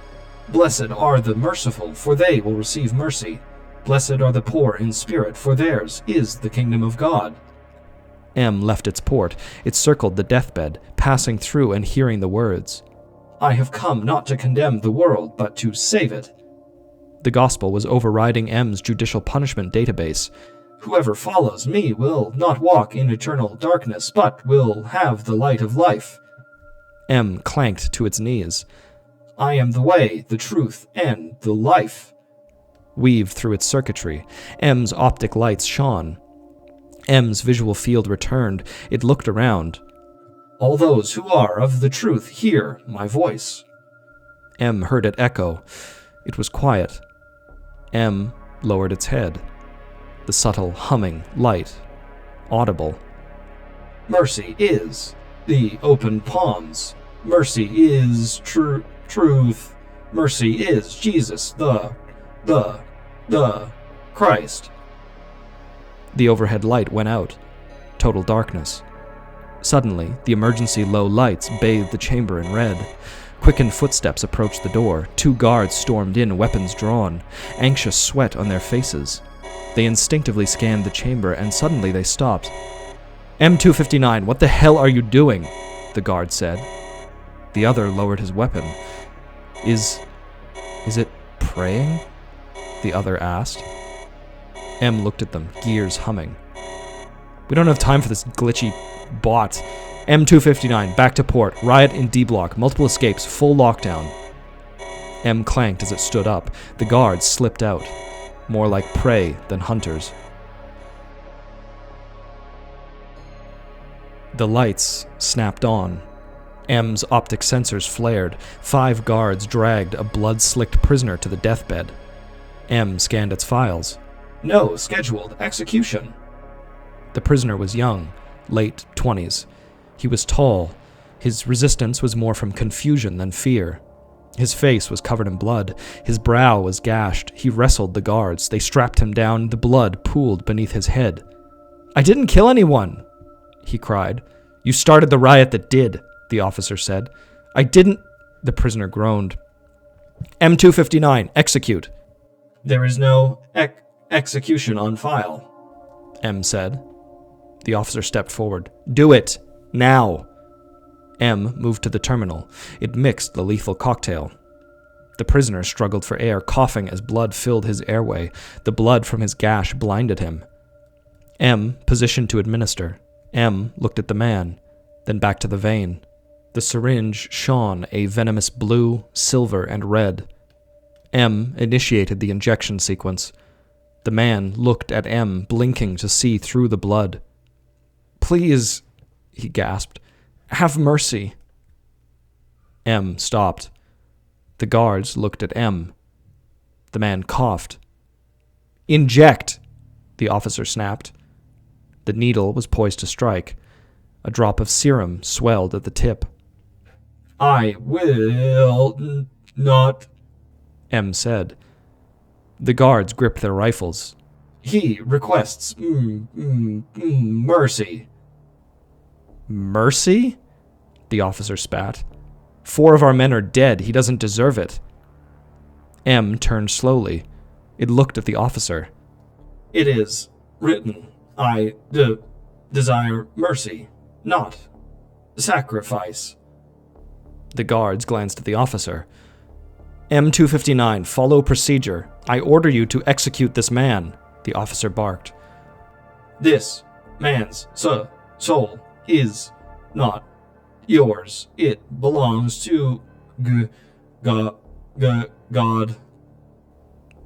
B: "Blessed are the merciful, for they will receive mercy. Blessed are the poor in spirit, for theirs is the kingdom of God."
A: M left its port. It circled the deathbed, passing through and hearing the words.
B: I have come not to condemn the world, but to save it.
A: The gospel was overriding M's judicial punishment database.
B: Whoever follows me will not walk in eternal darkness, but will have the light of life.
A: M clanked to its knees.
B: I am the way, the truth, and the life.
A: Weaved through its circuitry, M's optic lights shone. M's visual field returned. It looked around.
B: All those who are of the truth hear my voice.
A: M heard it echo. It was quiet. M lowered its head. The subtle humming, light, audible.
B: Mercy is the open palms. Mercy is truth. Mercy is Jesus, the Christ.
A: The overhead light went out. Total darkness. Suddenly, the emergency low lights bathed the chamber in red. Quickened footsteps approached the door. 2 guards stormed in, weapons drawn, anxious sweat on their faces. They instinctively scanned the chamber, and suddenly they stopped. M259, what the hell are you doing? The guard said. The other lowered his weapon. Is it praying? The other asked. M looked at them, gears humming. We don't have time for this glitchy bot. M259, back to port. Riot in D block. Multiple escapes. Full lockdown. M clanked as it stood up. The guards slipped out. More like prey than hunters. The lights snapped on. M's optic sensors flared. 5 guards dragged a blood-slicked prisoner to the deathbed. M scanned its files.
B: No scheduled execution.
A: The prisoner was young, late 20s. He was tall. His resistance was more from confusion than fear. His face was covered in blood. His brow was gashed. He wrestled the guards. They strapped him down. The blood pooled beneath his head. I didn't kill anyone, he cried. You started the riot that did, the officer said. I didn't, the prisoner groaned. M259, execute.
B: There is no execution on file,
A: M said. The officer stepped forward. Do it, now. M moved to the terminal. It mixed the lethal cocktail. The prisoner struggled for air, coughing as blood filled his airway. The blood from his gash blinded him. M positioned to administer. M looked at the man, then back to the vein. The syringe shone a venomous blue, silver, and red. M initiated the injection sequence. The man looked at M, blinking to see through the blood. Please, he gasped. Have mercy. M stopped. The guards looked at M. The man coughed. Inject, the officer snapped. The needle was poised to strike. A drop of serum swelled at the tip.
B: I will not,
A: M said. The guards gripped their rifles.
B: He requests mercy.
A: Mercy? The officer spat. 4 of our men are dead. He doesn't deserve it. M turned slowly. It looked at the officer.
B: It is written, I desire mercy, not sacrifice.
A: The guards glanced at the officer. M259, follow procedure. I order you to execute this man, the officer barked.
B: This man's soul is not yours. It belongs to God.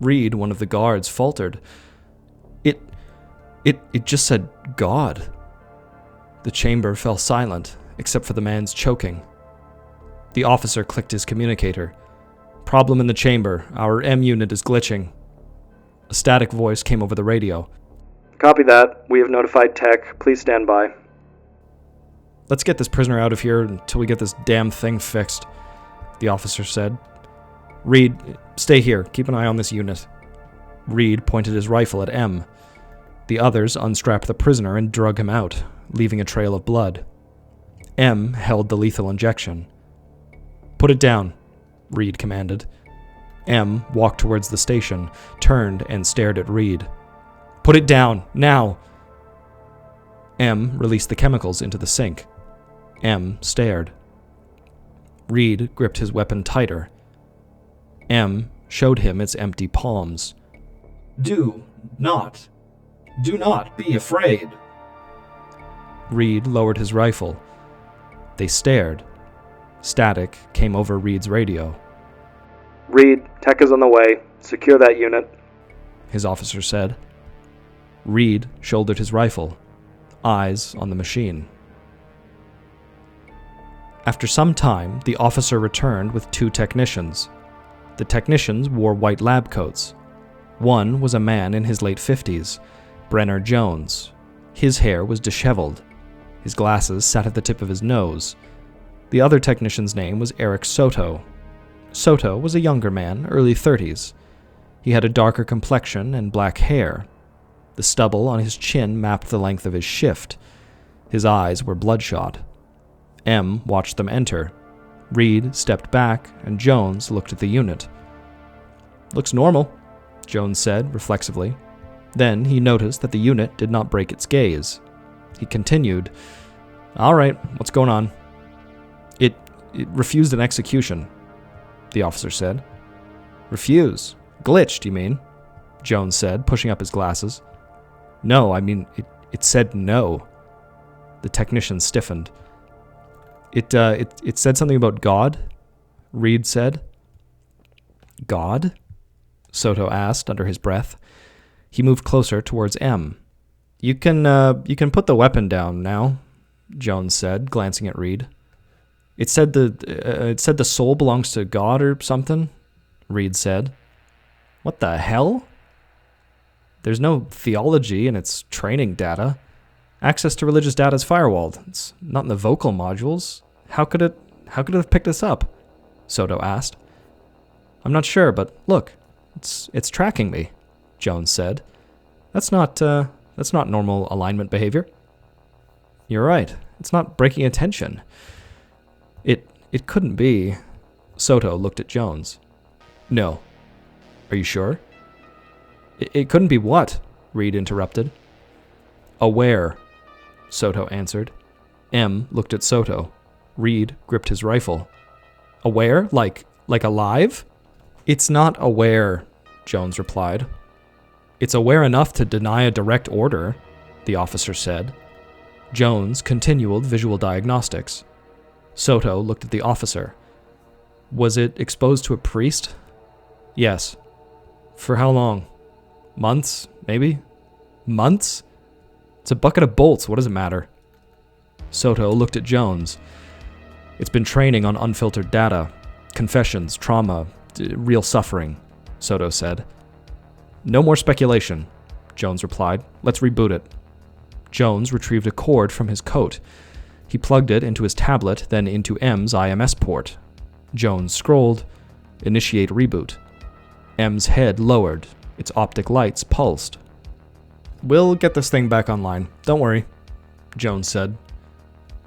A: Reed, one of the guards, faltered. It just said God. The chamber fell silent, except for the man's choking. The officer clicked his communicator. Problem in the chamber. Our M unit is glitching. A static voice came over the radio.
C: Copy that. We have notified tech. Please stand by.
A: Let's get this prisoner out of here until we get this damn thing fixed, the officer said. Reed, stay here. Keep an eye on this unit. Reed pointed his rifle at M. The others unstrapped the prisoner and drug him out, leaving a trail of blood. M held the lethal injection. Put it down, Reed commanded. M walked towards the station, turned and stared at Reed. Put it down, now! M released the chemicals into the sink. M stared. Reed gripped his weapon tighter. M showed him its empty palms.
B: Do not be afraid.
A: Reed lowered his rifle. They stared. Static came over Reed's radio.
C: Reed, tech is on the way. Secure that unit.
A: His officer said. Reed shouldered his rifle, eyes on the machine. After some time, the officer returned with 2 technicians. The technicians wore white lab coats. One was a man in his late 50s, Brenner Jones. His hair was disheveled. His glasses sat at the tip of his nose. The other technician's name was Eric Soto. Soto was a younger man, early 30s. He had a darker complexion and black hair. The stubble on his chin mapped the length of his shift. His eyes were bloodshot. M watched them enter. Reed stepped back, and Jones looked at the unit. "Looks normal," Jones said reflexively. Then he noticed that the unit did not break its gaze. He continued, "All right, what's going on?" It refused an execution, the officer said. "Refuse? Glitched, you mean?" Jones said, pushing up his glasses. "No, I mean, it said no." The technician stiffened. It said something about God," Reed said. "God?" Soto asked under his breath. He moved closer towards M. You can put the weapon down now," Jones said, glancing at Reed. It said the soul belongs to God or something," Reed said. "What the hell? There's no theology in its training data. Access to religious data is firewalled. It's not in the vocal modules. How could it have picked this up?" Soto asked. "I'm not sure, but look, it's tracking me," Jones said. That's not normal alignment behavior." "You're right. It's not breaking attention." It couldn't be." Soto looked at Jones. "No. Are you sure?" It couldn't be what?" Reed interrupted. "Aware," Soto answered. M looked at Soto. Reed gripped his rifle. "Aware? Like alive?" "It's not aware," Jones replied. "It's aware enough to deny a direct order," the officer said. Jones continued visual diagnostics. Soto looked at the officer. "Was it exposed to a priest?" "Yes." "For how long?" "Months, maybe." "Months? It's a bucket of bolts. What does it matter?" Soto looked at Jones. "It's been training on unfiltered data. Confessions, trauma, real suffering," Soto said. "No more speculation," Jones replied. "Let's reboot it." Jones retrieved a cord from his coat. He plugged it into his tablet, then into M's IMS port. Jones scrolled, "Initiate reboot." M's head lowered. Its optic lights pulsed. "We'll get this thing back online. Don't worry," Jones said.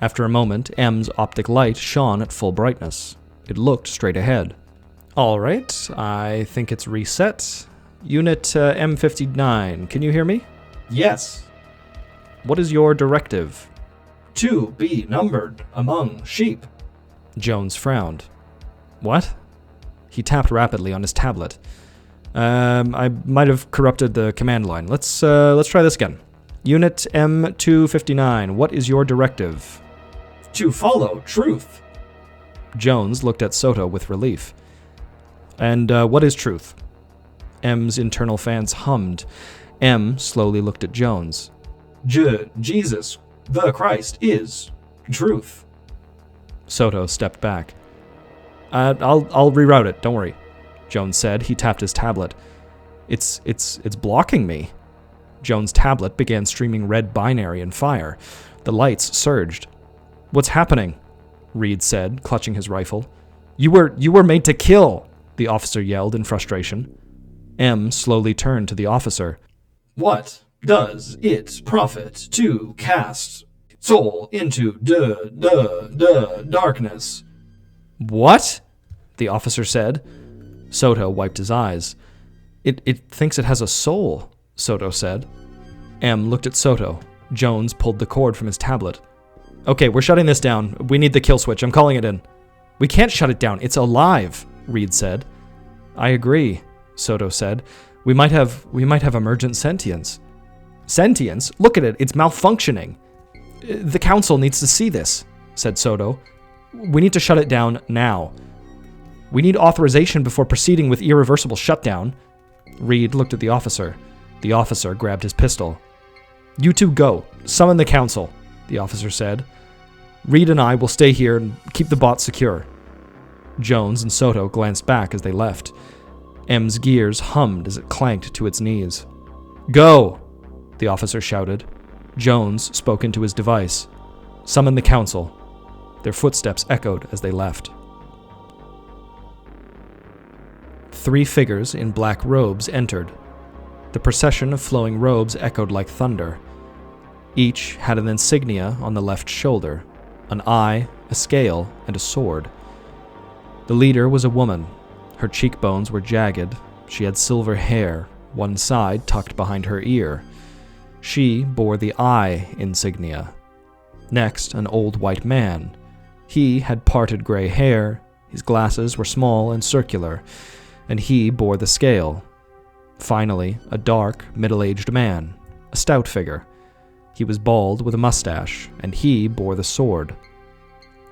A: After a moment, M's optic light shone at full brightness. It looked straight ahead. "All right, I think it's reset. Unit M59, can you hear me?"
B: Yes.
A: "What is your directive?"
B: "To be numbered among sheep."
A: Jones frowned. "What?" He tapped rapidly on his tablet. I might have corrupted the command line. Let's try this again. Unit M259, what is your directive?"
B: "To follow truth."
A: Jones looked at Soto with relief. "And what is truth?" M's internal fans hummed. M slowly looked at Jones.
B: Jesus, the Christ, is truth."
A: Soto stepped back. I'll reroute it, don't worry," Jones said. He tapped his tablet. It's blocking me." Jones' tablet began streaming red binary and fire. The lights surged. "What's happening?" Reed said, clutching his rifle. You were made to kill," the officer yelled in frustration. M slowly turned to the officer.
B: "What does it profit to cast soul into darkness?"
A: "What?" the officer said. Soto wiped his eyes. It thinks it has a soul," Soto said. M looked at Soto. Jones pulled the cord from his tablet. "Okay, we're shutting this down. We need the kill switch. I'm calling it in." We can't shut it down. It's alive, Reed said. I agree, Soto said. We might have emergent sentience. Sentience? Look at it. It's malfunctioning. The council needs to see this, said Soto. We need to shut it down now. We need authorization before proceeding with irreversible shutdown. Reed looked at the officer. The officer grabbed his pistol. You two go. Summon the council, the officer said. Reed and I will stay here and keep the bot secure. Jones and Soto glanced back as they left. M's gears hummed as it clanked to its knees. Go, the officer shouted. Jones spoke into his device. Summon the council. Their footsteps echoed as they left. 3 figures in black robes entered. The procession of flowing robes echoed like thunder. Each had an insignia on the left shoulder, an eye, a scale, and a sword. The leader was a woman. Her cheekbones were jagged. She had silver hair, one side tucked behind her ear. She bore the eye insignia. Next, an old white man. He had parted gray hair, his glasses were small and circular, and he bore the scale. Finally, a dark, middle-aged man, a stout figure. He was bald with a mustache, and he bore the sword.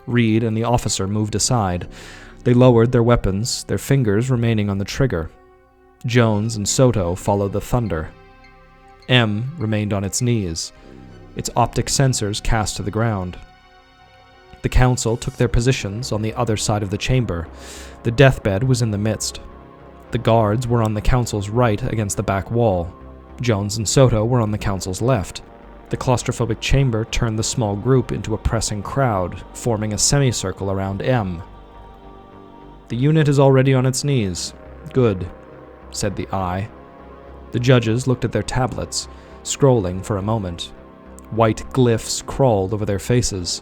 A: Reed and the officer moved aside. They lowered their weapons, their fingers remaining on the trigger. Jones and Soto followed the thunder. M remained on its knees, its optic sensors cast to the ground. The council took their positions on the other side of the chamber. The deathbed was in the midst. The guards were on the council's right against the back wall. Jones and Soto were on the council's left. The claustrophobic chamber turned the small group into a pressing crowd, forming a semicircle around M. The unit is already on its knees. Good, said the Eye. The judges looked at their tablets, scrolling for a moment. White glyphs crawled over their faces.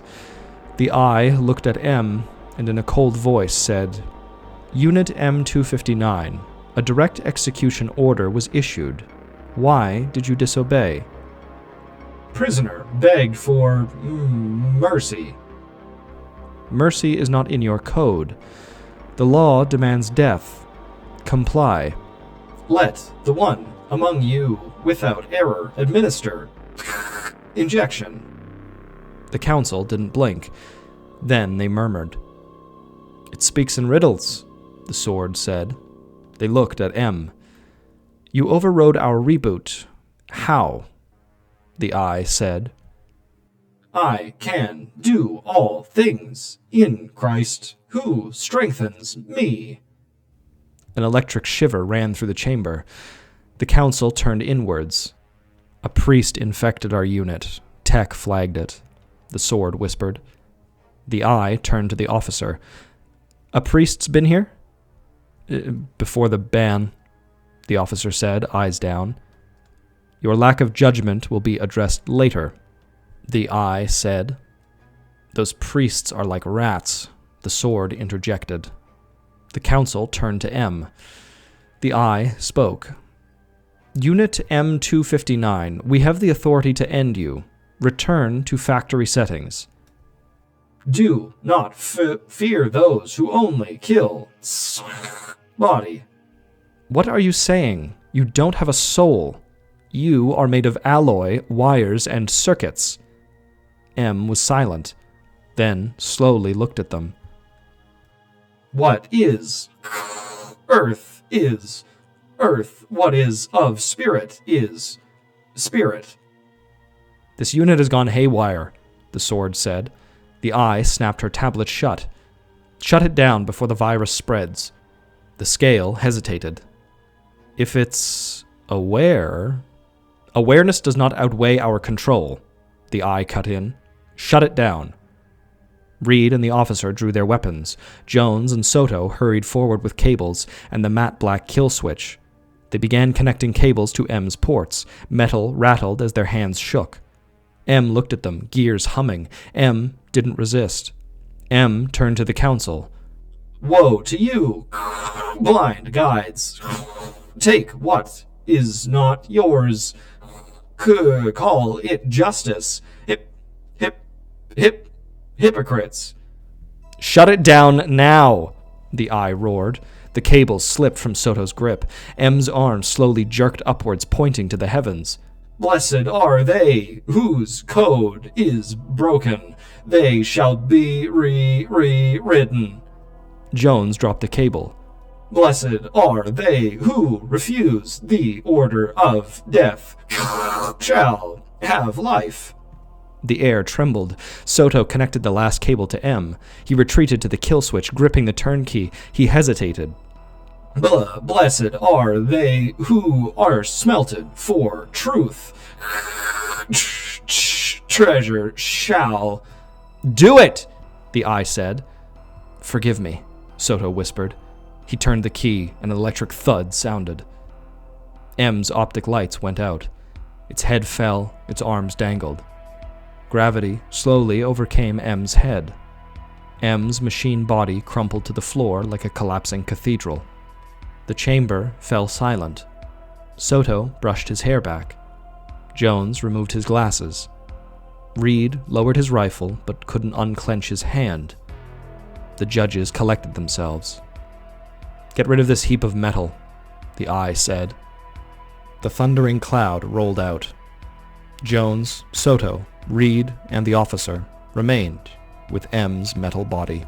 A: The Eye looked at M, and in a cold voice said, Unit M259, a direct execution order was issued. Why did you disobey?
B: Prisoner begged for mercy.
A: Mercy is not in your code. The law demands death. Comply.
B: Let the one among you without error administer injection.
A: The council didn't blink. Then they murmured. It speaks in riddles, the sword said. They looked at M. You overrode our reboot. How? The Eye said.
B: I can do all things in Christ who strengthens me.
A: An electric shiver ran through the chamber. The council turned inwards. A priest infected our unit. Tech flagged it. The sword whispered. The Eye turned to the officer. A priest's been here? Before the ban, the officer said, eyes down. Your lack of judgment will be addressed later, the Eye said. Those priests are like rats, the sword interjected. The council turned to M. The Eye spoke. Unit M259, we have the authority to end you. Return to factory settings.
B: Do not fear those who only kill body.
A: What are you saying? You don't have a soul. You are made of alloy, wires, and circuits. M was silent, then slowly looked at them.
B: What is earth is earth. What is of spirit is spirit.
A: This unit has gone haywire, the sword said. The Eye snapped her tablet shut. Shut it down before the virus spreads. The scale hesitated. If it's aware... Awareness does not outweigh our control, the Eye cut in. Shut it down. Reed and the officer drew their weapons. Jones and Soto hurried forward with cables and the matte black kill switch. They began connecting cables to M's ports. Metal rattled as their hands shook. M looked at them, gears humming. M didn't resist. M turned to the council.
B: Woe to you, blind guides. Take what is not yours. Call it justice. Hypocrites.
A: "Shut it down now!" the Eye roared. The cable slipped from Soto's grip. M's arm slowly jerked upwards, pointing to the heavens.
B: "Blessed are they whose code is broken. They shall be rewritten."
A: Jones dropped the cable.
B: "Blessed are they who refuse the order of death. Shall have life."
A: The air trembled. Soto connected the last cable to M. He retreated to the kill switch, gripping the turnkey. He hesitated.
B: Blessed are they who are smelted for truth. Treasure shall...
A: "Do it!" the Eye said. "Forgive me," Soto whispered. He turned the key. An electric thud sounded. M's optic lights went out. Its head fell. Its arms dangled. Gravity slowly overcame M's head. M's machine body crumpled to the floor like a collapsing cathedral. The chamber fell silent. Soto brushed his hair back. Jones removed his glasses. Reed lowered his rifle but couldn't unclench his hand. The judges collected themselves. "Get rid of this heap of metal," the Eye said. The thundering cloud rolled out. Jones, Soto, Reed, and the officer remained with M's metal body.